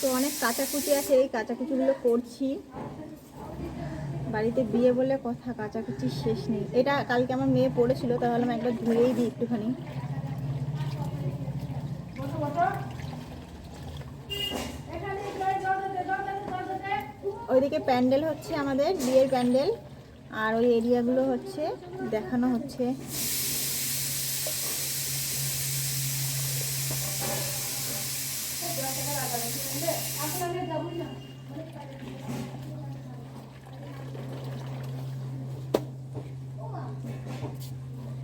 তো অনেক কাচাকুচি আছে, এই কাচাকুচিগুলো করছি। বাড়িতে বিয়ে বলে কথা, কাচাকুচি শেষ নেই। এটা কালকে আমার মেয়ে পড়েছিল, তাহলে আমি একবার ধুয়েই দিই একটুখানি। ওইদিকে প্যান্ডেল হচ্ছে, আমাদের বিয়ের প্যান্ডেল, আর ওই এরিয়াগুলো হচ্ছে দেখানো হচ্ছে।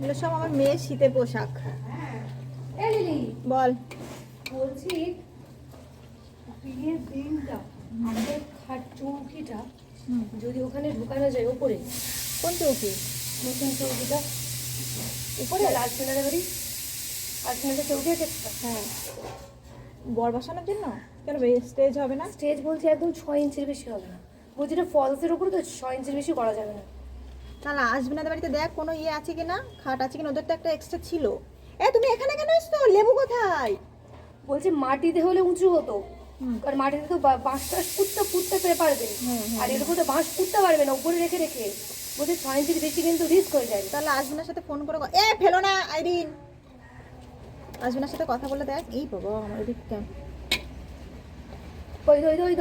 এগুলো সব আমার মেয়ের শীতের পোশাক। বল। বলছি বিয়ের দিনটা আমাদের খাট চৌকিটা যদি ওখানে ঢুকানো যায় উপরে। কোন চৌকি? নতুন চৌকিটা উপরে রাজমিনারের বাড়ি, রাজমিনারের চৌকি আছে। হ্যাঁ, বর বসানোর জন্য। কেন স্টেজ হবে না? স্টেজ বলছি একদম 6 ইঞ্চির বেশি হবে না, বলছি এটা ফলসের উপরে তো 6 ইঞ্চির বেশি করা যাবে না। তাহলে আসবি না বাড়িতে, দেখ কোনো ইয়ে আছে কিনা, খাট আছে কিনা। ওদের তো একটা এক্সট্রা ছিল। তুমি এখানে কেন এসছো? লেবু কোথায়? বলছি মাটিতে হলে উঁচু হতো, কারণ মাটিতে তো বাঁশ টাস পুঁততে পারবে, আর এর উপরে তো বাঁশ পুঁততে পারবে না উপরে রেখে রেখে। বলছি 6 ইঞ্চির বেশি কিন্তু রিস্ক হয়ে যায়। তাহলে আসবিনার সাথে ফোন করে ফেলো না আইরিন। আসবিনার সাথে কথা বলে দেখ। এই বাবা, আমার এদিকটা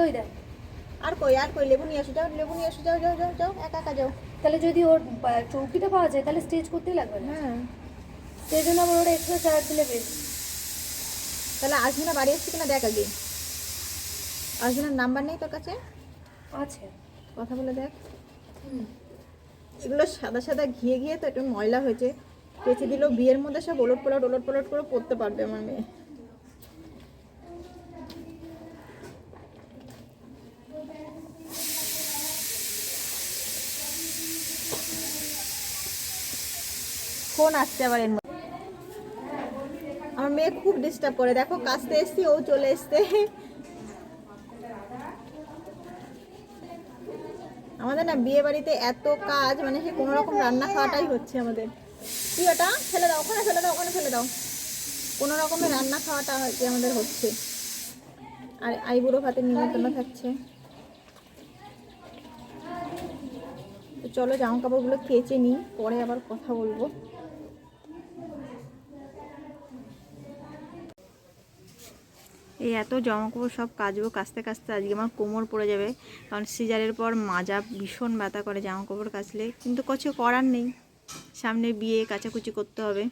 দই দেয়। আর কই লেবু নিয়ে আসো, যাও লেবু নিয়ে আসো, যাও যাও যাও যাও, একা একা যাও। তাহলে যদি ওর চৌকিটা পাওয়া যায় তাহলে স্টেজ করতেই লাগবে না। হ্যাঁ, সেই জন্য আবার ওরা এক্সট্রা চার্জ দিলে বেশ। তাহলে আসবিনা বাড়ি আসছে কিনা দেখ আগে। আসবিনার নাম্বার নেই তোর কাছে? আছে, কথা বলে দেখ। এগুলো সাদা সাদা ঘিয়ে ঘিয়ে তো একটু ময়লা হয়েছে, পেঁচে দিল। বিয়ের মধ্যে সব ওলট পলট করে পড়তে পারবে আমার মেয়ে। ফোন আসছে আবার এর মধ্যে। আমার মেয়ে খুব ডিস্টার্ব করে, দেখো কাজতে এসছি, ও চলে এসছে। আমাদের না বিয়ে বাড়িতে এত কাজ, মানে সে কোনো রকম রান্না খাওয়াটাই হচ্ছে আমাদের। কি ওটা ফেলে দাও, ওখানে ফেলে দাও, ওখানে ফেলে দাও। কোনো রকমের রান্না খাওয়াটা হচ্ছে আমাদের হচ্ছে। আর আইবুড়ো ভাতের নিমন্ত্রণ থাকছে। তো চলো জামা কাপড়গুলো কেচে নিই, পরে আবার কথা বলবো। এই এত জামা কাপড় সব কাচবো, কাচতে কাচতে আজকে আমার কোমর পড়ে যাবে, কারণ সিজারের পর মাজা ভীষণ ব্যথা করে জামা কাপড় কাচলে। কিন্তু কিছু করার নেই, সামনে বিয়ে, কাচাকুচি করতে হবে।